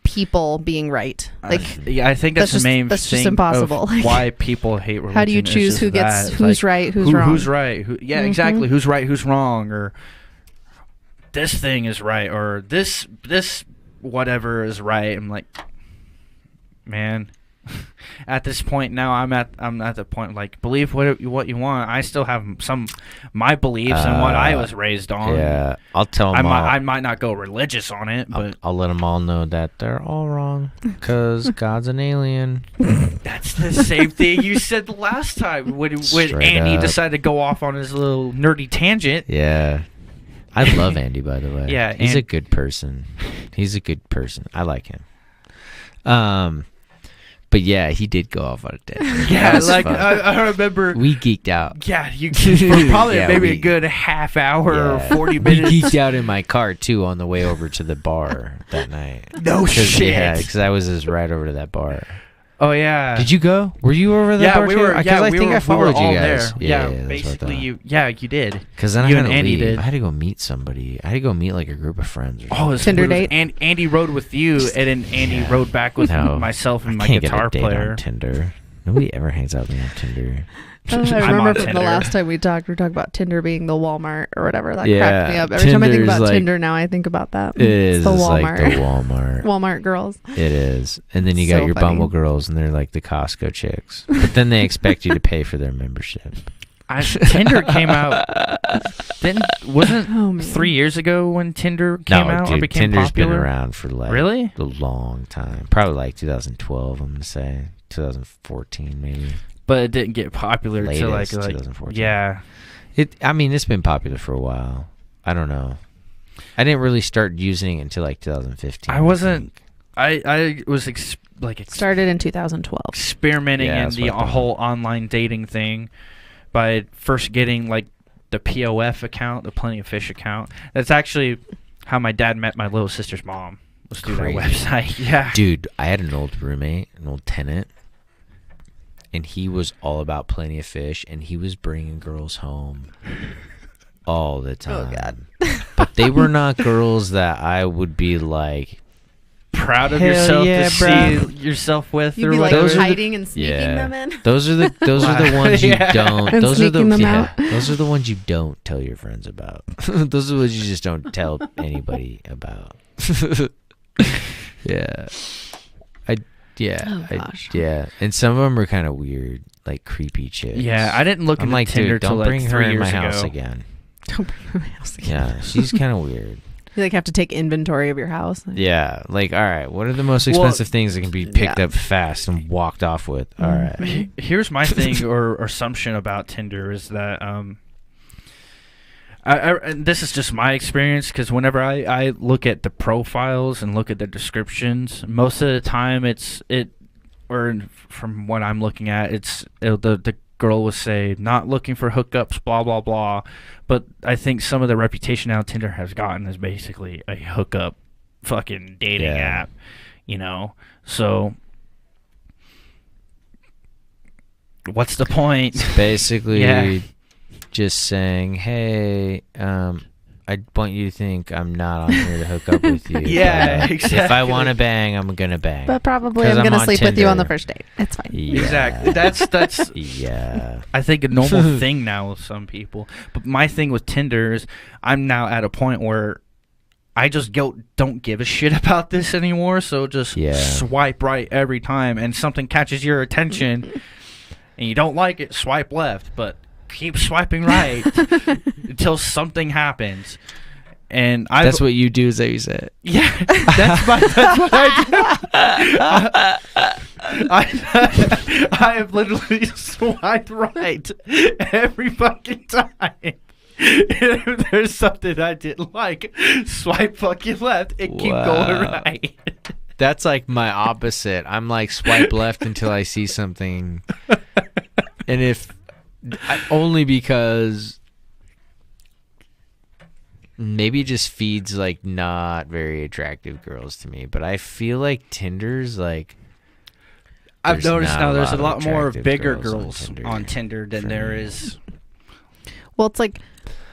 people being right. Like I think that's the main that's thing just impossible. Of why people hate religion. How do you choose who's right, who's wrong? Who's right? Exactly. Who's right, who's wrong, or this thing is right, or this whatever is right. I'm like, man. At this point now, I'm at the point like believe what you want. I still have my beliefs and what I was raised on. Yeah, I'll tell them I might not go religious on it, but I'll let them all know that they're all wrong because God's an alien. That's the same thing you said the last time when Andy decided to go off on his little nerdy tangent. Yeah. I love Andy, by the way. Yeah, he's a good person. I like him. But yeah, he did go off on a tangent. Yeah, like I remember we geeked out. Yeah, you for probably maybe a good half hour or 40 minutes. We geeked out in my car too on the way over to the bar that night. No shit. Yeah, because I was just right over to that bar. Oh yeah. Did you go? Were you over that bar? Yeah, we were. Because I think I followed you guys. There. Yeah, basically you. Yeah, you did. Because then you I had to and Andy leave. did. I had to go meet somebody. I had to go meet like a group of friends. Or it was Tinder date. And Andy rode with you, and then Andy rode back with myself and my guitar player. On Tinder. Nobody ever hangs out with me on Tinder. I remember from the last time we talked about Tinder being the Walmart or whatever. That cracked me up. Every time I think about Tinder now, I think about that. It's the Walmart. Like the Walmart. Walmart girls. It is. And then you got your funny. Bumble girls, and they're like the Costco chicks. But then they expect you to pay for their membership. Tinder came out. Wasn't 3 years ago when Tinder came out or became Tinder's popular? been around for like a long time. Probably like 2012, I'm going to say. 2014 maybe. But it didn't get popular until like 2014. Yeah. It's been popular for a while. I don't know. I didn't really start using it until like 2015. I wasn't. I was started in 2012. Experimenting in the whole online dating thing by first getting like the POF account, the Plenty of Fish account. That's actually how my dad met my little sister's mom. Was through that website. Yeah. Dude, I had an old roommate, an old tenant. And he was all about Plenty of Fish, and he was bringing girls home all the time. Oh, God. But they were not girls that I would be like proud of yourself to see yourself with. You'd or be like whatever. hiding and sneaking them in. Those are the ones you don't. And Those are sneaking them out. Those are the ones you don't tell your friends about. Those are the ones you just don't tell anybody about. Yeah. Oh, gosh. Yeah, and some of them are kind of weird, like creepy chicks. Yeah, I didn't look I'm at like, Tinder dude, don't till bring like her 3 in years my ago. house again. Don't bring her in my house again. Yeah, she's kind of weird. You like have to take inventory of your house. Yeah, like all right, what are the most expensive things that can be picked up fast and walked off with? All right. Here's my thing or assumption about Tinder is that and this is just my experience because whenever I look at the profiles and look at the descriptions, most of the time or from what I'm looking at, the girl will say not looking for hookups, blah blah blah. But I think some of the reputation now Tinder has gotten is basically a hookup fucking dating app, you know. So what's the point? It's basically just saying, hey, I want you to think I'm not on here to hook up with you. Yeah, exactly. If I want to bang, I'm gonna bang. But probably I'm gonna sleep with you on the first date. It's fine. Yeah. Exactly. That's yeah. I think a normal thing now with some people. But my thing with Tinder is I'm now at a point where I just don't give a shit about this anymore. So just swipe right every time, and something catches your attention, and you don't like it, swipe left. But keep swiping right until something happens. And that's what you do, is that you said. Yeah, that's what I do. I have literally swiped right every fucking time. If there's something I didn't like, swipe fucking left and keep going right. That's like my opposite. I'm like swipe left until I see something, and only because maybe it just feeds like not very attractive girls to me. But I feel like Tinder's like I've noticed now there's a lot more bigger girls on Tinder than there is. Well, it's like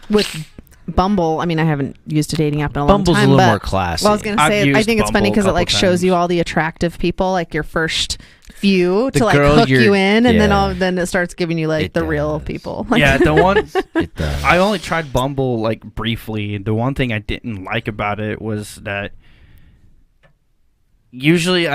with Bumble. I mean, I haven't used a dating app in a long Bumble's time. a little more classy. Well, I was gonna say, I think it's funny because it like shows you all the attractive people, like your first few to like hook you in, and then it starts giving you like the real people. Like, yeah, the one it does. I only tried Bumble like briefly. The one thing I didn't like about it was that usually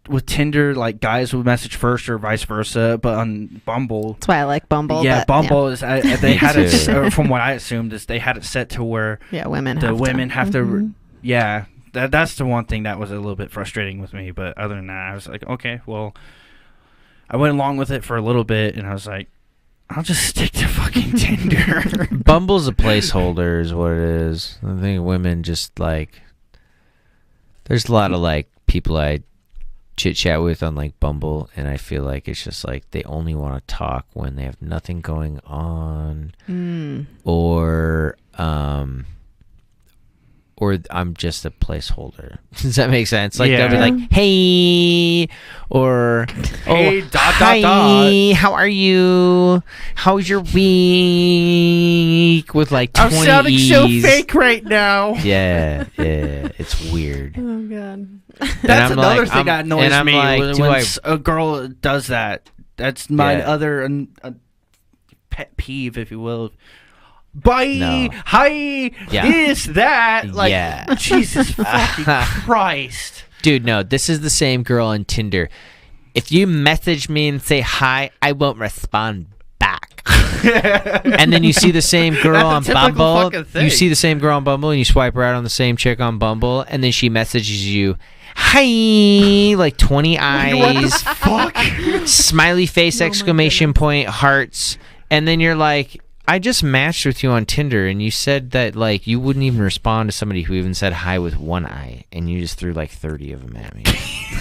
with Tinder, like guys would message first or vice versa, but on Bumble, That's why I like Bumble. yeah, but, Bumble is they Me had it too. from what I assumed is they had it set to where yeah, women the have women to. have to. Mhm. Yeah, that's the one thing that was a little bit frustrating with me. But other than that, I was like, okay, well, I went along with it for a little bit, and I was like, I'll just stick to fucking Tinder. Bumble's a placeholder is what it is. I think women just like there's a lot of like people I chit chat with on like Bumble, and I feel like it's just like they only want to talk when they have nothing going on, or I'm just a placeholder. Does that make sense? Like they'll be Yeah. like, "Hey," or Hey, "Oh, dot, hi, dot, dot." how are you? How's your week?" With like 20 I'm sounding so E's. fake right now. Yeah, it's weird. Oh god. That's I'm another like- thing that and annoys I'm me like, when do I- a girl does that. That's my Yeah. other pet peeve, if you will. Bye, No. hi, Yeah. this, that. Like, Yeah. Jesus fucking Christ. Dude, no, this is the same girl on Tinder. If you message me and say hi, I won't respond back. And then you see the same girl on That's a typical Bumble. fucking thing. You see the same girl on Bumble, and you swipe right on the same chick on Bumble, and then she messages you, hi, like 20 What the eyes, fuck? smiley face, Oh my exclamation point, hearts, and then you're like, I just matched with you on Tinder, and you said that like you wouldn't even respond to somebody who even said hi with one eye, and you just threw like 30 of them at me.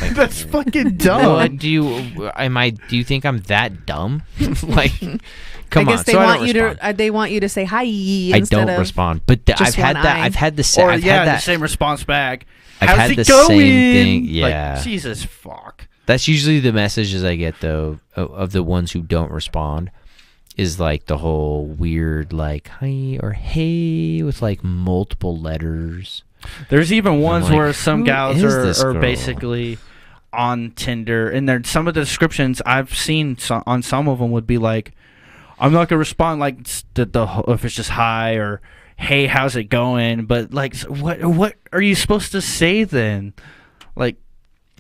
Like, That's fucking dumb. what do you think I'm that dumb? Like, come I on. guess they So I want don't you respond. to. They want you to say hi. I Instead don't of, respond, but just I've had one that. eye. I've had the same. Or I've yeah, had the that. same response back. I've How's had it the going? same thing. Like, Yeah, Jesus fuck. that's usually the messages I get though of the ones who don't respond. Is like the whole weird like hi or hey with like multiple letters. There's even ones like, where some who gals is this are girl? basically on Tinder, and there some of the descriptions I've seen on some of them would be like, I'm not gonna respond like if it's just hi or hey, how's it going? But like, what are you supposed to say then? Like,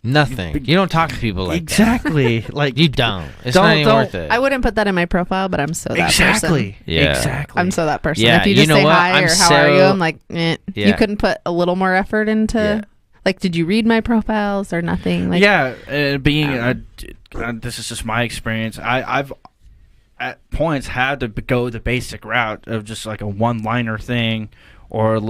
Nothing. You don't talk to people like exactly. that. Like You don't. It's Don't- not even don't- worth it. I wouldn't put that in my profile, but I'm so that exactly. person. Yeah. Exactly. I'm so that person. Yeah, If you you just know say what? hi I'm or how are you, so- I'm like, eh. Yeah. You couldn't put a little more effort into. Yeah. Like, did you read my profiles or nothing? Like, yeah, this is just my experience. I've at points had to go the basic route of just like a one-liner thing, or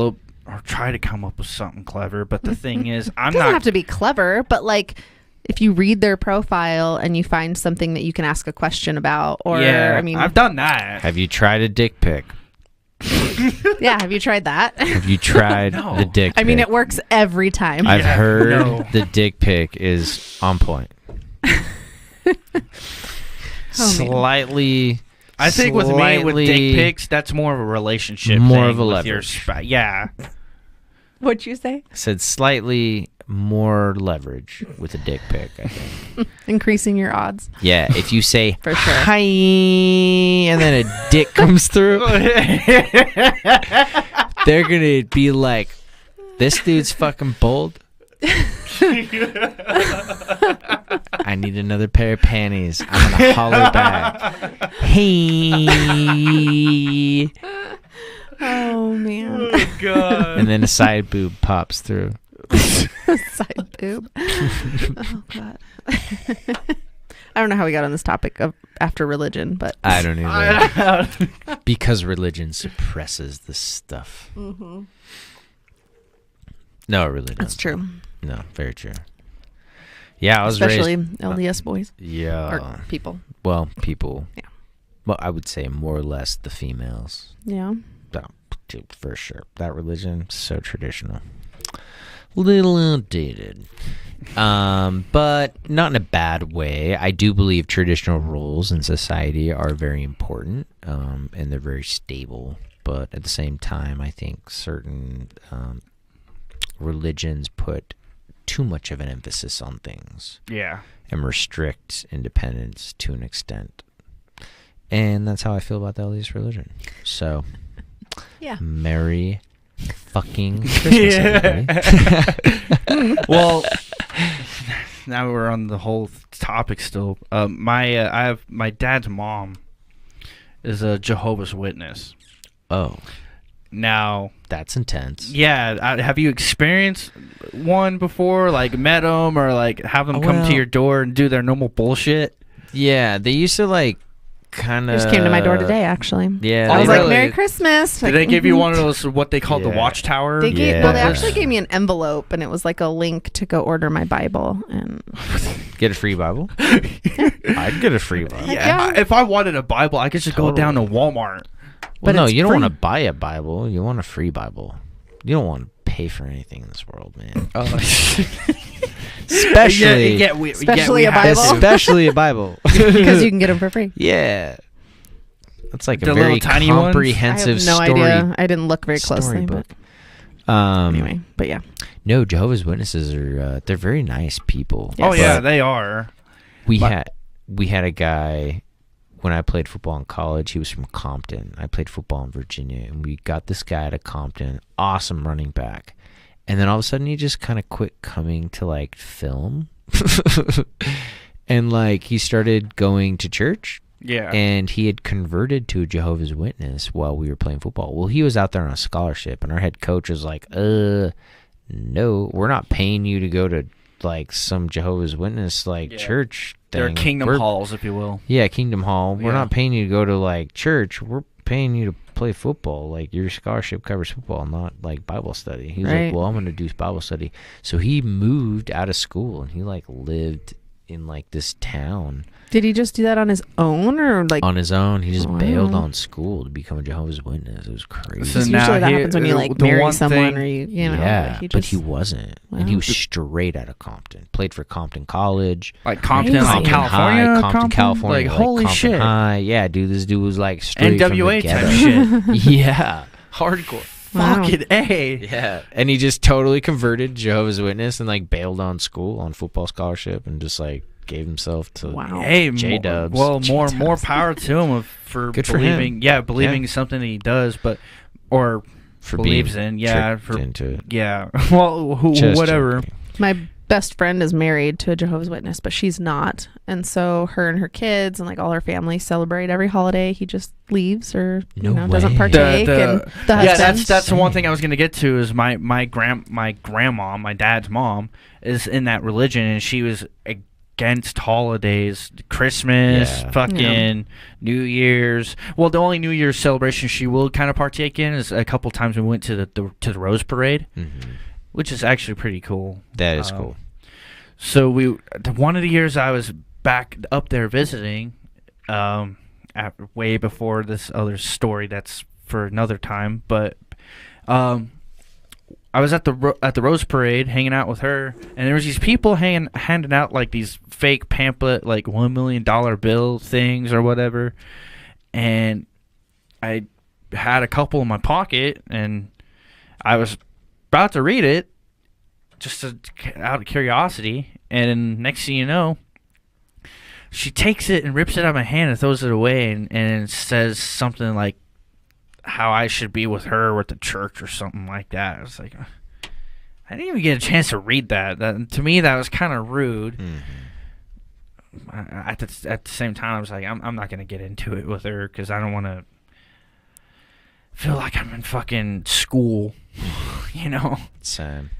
try to come up with something clever. But the thing is, I'm It doesn't not. have to be clever, but like, if you read their profile and you find something that you can ask a question about, or yeah, I mean, I've done that. Have you tried a dick pic? yeah, have you tried that? Have you tried No. the dick I mean, pic? it works every time. I've Yeah, heard no. the dick pic is on point. Slightly. I think with me with dick slightly- pics, that's more of a relationship. More thing of a with your leverage. yeah. What'd you say? Said slightly more leverage with a dick pic, I think. Increasing your odds. Yeah, if you say For sure. hi and then a dick comes through, they're gonna be like, this dude's fucking bold. I need another pair of panties. I'm gonna holler back. Hey. Oh man, God. And then a side boob pops through. side boob. Oh god. I don't know how we got on this topic of after religion, but I don't either. Because religion suppresses this stuff. Mhm. No, it really doesn't. That's true. No, very true. Yeah, I was Especially raised. LDS boys Yeah. or people. Well, people. Yeah. Well, I would say more or less the females. Yeah. Dude, for sure. That religion, so traditional. Little outdated. But not in a bad way. I do believe traditional roles in society are very important, and they're very stable. But at the same time, I think certain religions put too much of an emphasis on things Yeah. and restrict independence to an extent. And that's how I feel about the LDS religion. So, Yeah. Merry fucking Christmas, everybody. Well, now we're on the whole topic still. I have my dad's mom is a Jehovah's Witness. Oh, now that's intense. Yeah, have you experienced one before? Like met them or like have them come to your door and do their normal bullshit? Yeah, they used to like kind of. Just came to my door today, actually. Yeah, I was really? like, "Merry Christmas." Did they give you one of those what they called the Watchtower? They gave, Yeah. well, they actually gave me an envelope, and it was like a link to go order my Bible. And get a free Bible. I'd get a free Bible. Yeah. If I wanted a Bible, I could just go down to Walmart. Well, But no, it's you don't free. want to buy a Bible. You want a free Bible. You don't want to pay for anything in this world, man. Especially, Especially a Bible. especially a Bible, because you can get them for free. Yeah, that's like The a very little tiny ones? I comprehensive have no story. idea. I didn't look very closely, storybook. but Anyway, but yeah. no, Jehovah's Witnesses are they're very nice people. Yes. Oh yeah, But they are. we had a guy when I played football in college. He was from Compton. I played football in Virginia, and we got this guy out of Compton, awesome running back. And then all of a sudden, he just kind of quit coming to like film, and like he started going to church. Yeah. And he had converted to a Jehovah's Witness while we were playing football. Well, he was out there on a scholarship, and our head coach was like, no, we're not paying you to go to like some Jehovah's Witness like church thing. They're Kingdom Halls, if you will. Yeah, Kingdom Hall. We're Yeah. not paying you to go to like church. We're paying you to play football. Like your scholarship covers football, not like Bible study. He was Right. like, well, I'm going to do Bible study. So he moved out of school, and he like lived in like this town Did he just do that on his own, or like? on his own. He just Wow. bailed on school to become a Jehovah's Witness. It was crazy. So Usually now that he- happens when you like the marry one someone, thing- or you know. yeah, like, but he wasn't, and he Wow. was straight out of Compton. Played for Compton College, Like Compton, Crazy. like Compton California, High, Compton, California. Like holy Compton shit. High. Yeah, dude, this dude was like straight NWA from the type ghetto. shit. Yeah, hardcore. Wow. Fucking A. Yeah, and he just totally converted Jehovah's Witness and like bailed on school on football scholarship and just like gave himself to Wow. Hey, J-Dubs. well, more J-Dubs. power to him for Good for believing. him. Yeah, believing Yeah. something that he does, but or for believes being in. Yeah, tricked for into it. yeah. Well, Just whatever. joking. My best friend is married to a Jehovah's Witness, but she's not. And so her and her kids and like all her family celebrate every holiday. He just leaves or No doesn't way. partake. And the yeah, husband, that's the one thing I was gonna get to is my grandma, my dad's mom, is in that religion, and she was against holidays, Christmas, Yeah. fucking New Year's. Well, the only New Year's celebration she will kind of partake in is a couple times we went to the Rose Parade, which is actually pretty cool. That is cool. So one of the years I was back up there visiting, way before this other story that's for another time, but I was at the Rose Parade hanging out with her, and there was these people handing out like these fake pamphlet like $1 million bill things or whatever, and I had a couple in my pocket, and I was about to read it just out of curiosity, and next thing you know, she takes it and rips it out of my hand and throws it away, and says something like how I should be with her or at the church or something like that. I was like, I didn't even get a chance to read that. To me, that was kind of rude. At the same time, I was like, I'm not going to get into it with her because I don't want to feel like I'm in fucking school, you know? Same.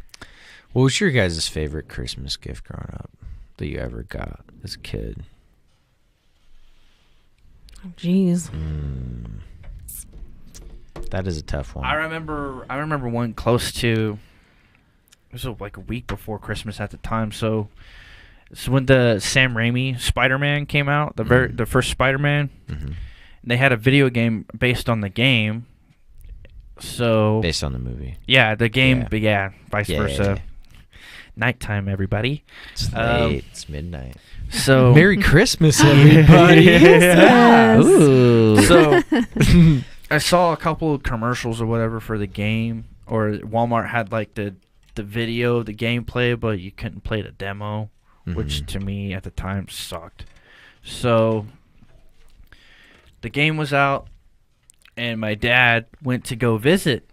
What was your guys' favorite Christmas gift growing up that you ever got as a kid? Jeez. That is a tough one. I remember one close to, it was like a week before Christmas at the time. So it's when the Sam Raimi Spider-Man came out, the first Spider-Man. They had a video game based on the game. So Based on the movie. yeah, the game, Yeah. but yeah, vice Yeah. versa. Nighttime, everybody. It's late. It's midnight. So Merry Christmas, everybody. Yes. Ooh. So I saw a couple of commercials or whatever for the game, or Walmart had like the video of the gameplay, but you couldn't play the demo, which to me at the time sucked. So the game was out, and my dad went to go visit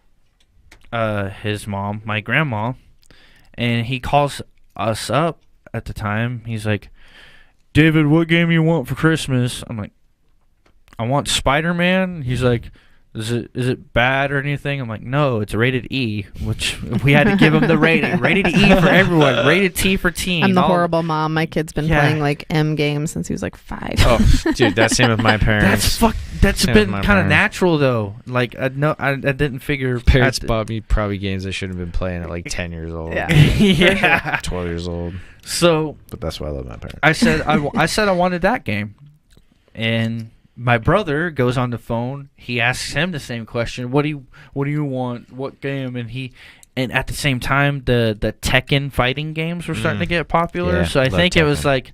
his mom, my grandma, and he calls us up at the time. He's like, David, what game you want for Christmas? I'm like, I want Spider-Man. He's like, is it bad or anything? I'm like, no, it's rated E, which we had to give him the rating. Rated E for everyone. Rated T for teen. I'm the horrible mom. My kid's been playing like M games since he was like 5. Oh, dude, that's same with my parents. That's been kind of natural though. Like I didn't figure parents bought me probably games I shouldn't have been playing at like 10 years old. Yeah. Yeah. 12 years old. So, but that's why I love my parents. I said I wanted that game, and my brother goes on the phone. He asks him the same question. What do you want? What game? And at the same time, the Tekken fighting games were starting to get popular. Yeah, so I think Tekken. it was like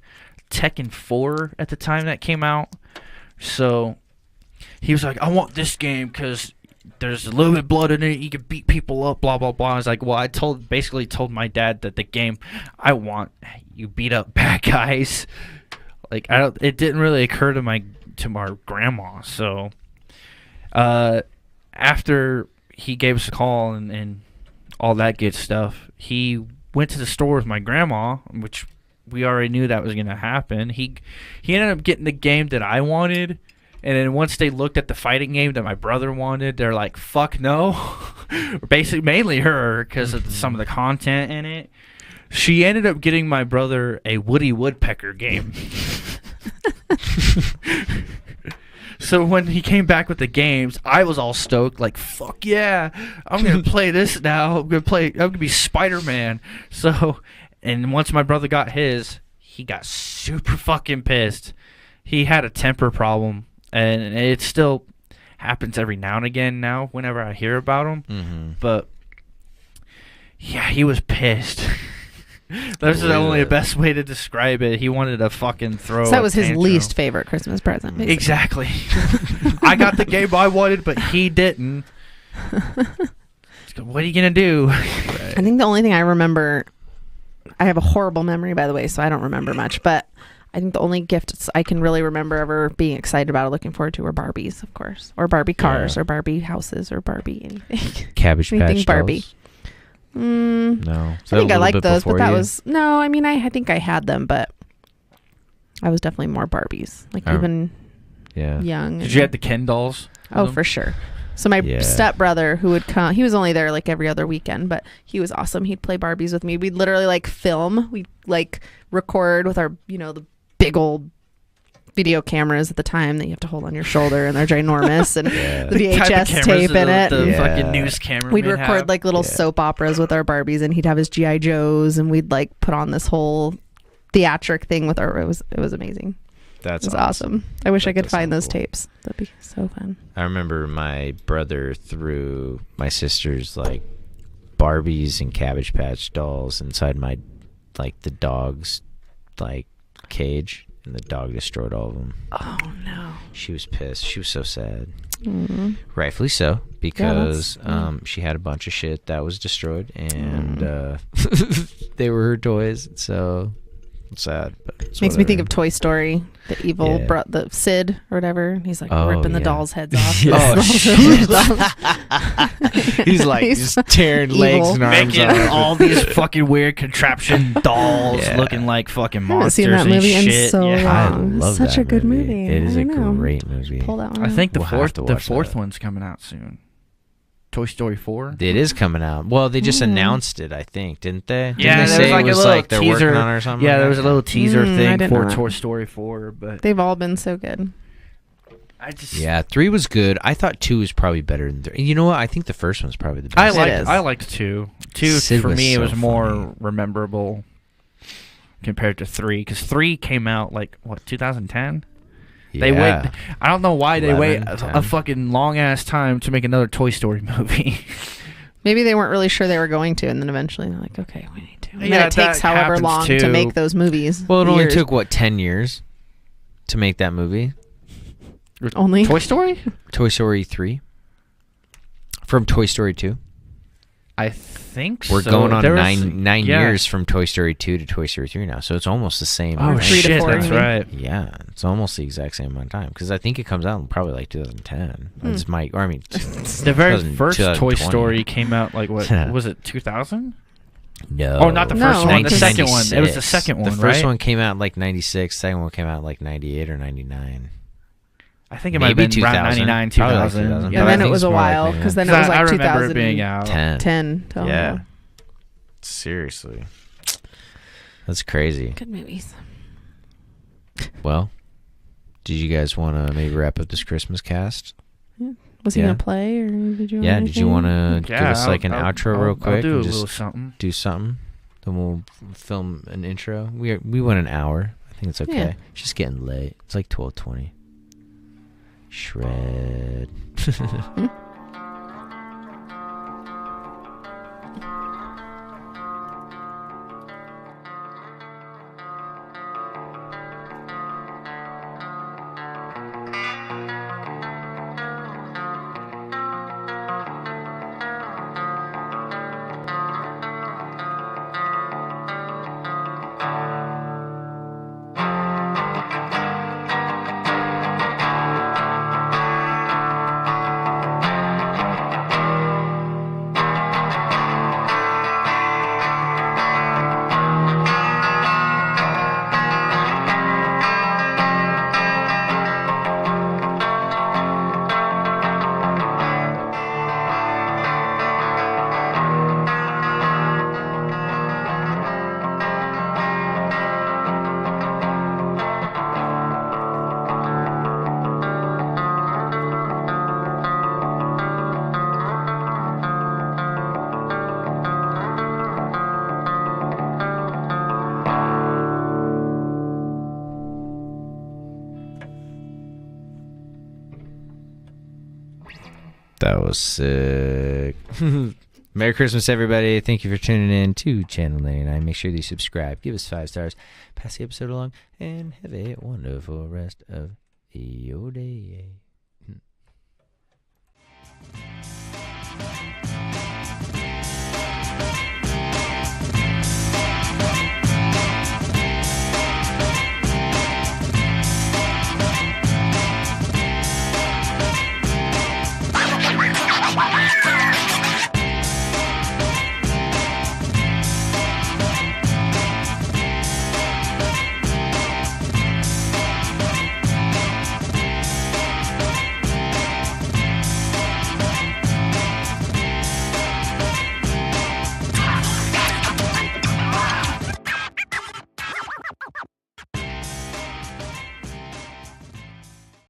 Tekken 4 at the time that came out. So he was like, I want this game because there's a little bit of blood in it. You can beat people up, blah, blah, blah. I was like, well, I basically told my dad that the game I want, you beat up bad guys. Like, it didn't really occur to our grandma. So after he gave us a call and all that good stuff, he went to the store with my grandma, which we already knew that was going to happen. He ended up getting the game that I wanted, and then once they looked at the fighting game that my brother wanted, they're like, fuck no. Basically, mainly her, because of some of the content in it. She ended up getting my brother a Woody Woodpecker game. So when he came back with the games, I was all stoked, like, fuck yeah, I'm going to play this now. I'm going to be Spider-Man. So, and once my brother got his, he got super fucking pissed. He had a temper problem, and it still happens every now and again now whenever I hear about him. Mm-hmm. But, yeah, he was pissed. That's only the best way to describe it. He wanted to fucking throw. So that was his tantrum. least favorite Christmas present. Basically. Exactly. I got the game I wanted, but he didn't. What are you gonna do? I think the only thing I remember, I have a horrible memory, by the way, so I don't remember much. But I think the only gifts I can really remember ever being excited about or looking forward to were Barbies, of course, or Barbie cars, or Barbie houses, or Barbie anything. Cabbage Patch anything Barbie. Dolls. No, I think I liked those, but that was no. I mean, I think I had them, but I was definitely more Barbies, like even young. Did you have the Ken dolls? Oh, for sure. So my stepbrother, who would come, he was only there like every other weekend, but he was awesome. He'd play Barbies with me. We'd literally like film. We'd like record with our, the big old video cameras at the time that you have to hold on your shoulder, and they're ginormous, and the VHS tape in it. The fucking news camera. We'd record like little soap operas with our Barbies, and he'd have his G.I. Joes, and we'd like put on this whole theatric thing with our. It was amazing. It was awesome. I wish I could find those tapes. That'd be so fun. I remember my brother threw my sister's like Barbies and Cabbage Patch dolls inside my the dog's like cage. And the dog destroyed all of them. Oh, no. She was pissed. She was so sad. Mm-hmm. Rightfully so, because she had a bunch of shit that was destroyed, and they were her toys, so it's sad. But makes me think of Toy Story, the evil, the Sid or whatever. He's like ripping the dolls' heads off. He's like just tearing legs and arms making off. all these fucking weird contraption dolls looking like fucking monsters. I've seen that movie and in shit. so long. I love Such that a good movie. It is a great movie. Pull that one I think the We'll fourth one's coming out soon. Toy Story 4. It is coming out. Well, they just announced it, I think, didn't they? Yeah, didn't they there was say like it was a little like they're teaser. working on it or something. Yeah, like there was a little teaser I thing didn't for know that. Toy Story 4, but they've all been so good. I just 3 was good. I thought 2 was probably better than 3. You know what? I think the first one's probably the best. I liked 2. 2 Sid for was me it so was more funny. memorable compared to 3, because 3 came out like 2010. They wait. I don't know why they wait 11, a fucking long ass time to make another Toy Story movie. Maybe they weren't really sure they were going to, and then eventually they're like, okay, we need to. And Yeah, then it takes that however happens long too. to make those movies. Well, it only Years. took 10 years to make that movie. Only Toy Story? Toy Story 3 from Toy Story 2. I think We're so. going on There was- nine yeah. years from Toy Story 2 to Toy Story 3 now, so it's almost the same. Oh amount of 3 to shit, 4, that's you mean? right. Yeah, it's almost the exact same amount of time, because I think it comes out in probably like 2010. That's The very first Toy 2020. Story came out like what was it, 2000? No. Oh, not the first No, one. The second 1996. one. It was the second one, The first right? one came out in like 96. Second one came out in like 98 or 99. I think it might have been around 99, Probably like 2000. 2000. Yeah, But I then it think was it's a more like while maybe, because then it 'Cause was like I remember 2010. it being out. 10. Yeah. Seriously. That's crazy. Good movies. Well, did you guys want to maybe wrap up this Christmas cast? Was he Yeah. gonna play or did you? Yeah, did you want to give us like an outro real quick? I'll do a and little just something. do something. Then we'll film an intro. We went an hour. I think it's okay. Yeah. It's just getting late. It's like 12:20. Shred. That was sick. Merry Christmas, everybody. Thank you for tuning in to Channel 99. Make sure that you subscribe, give us 5 stars, pass the episode along, and have a wonderful rest of your day.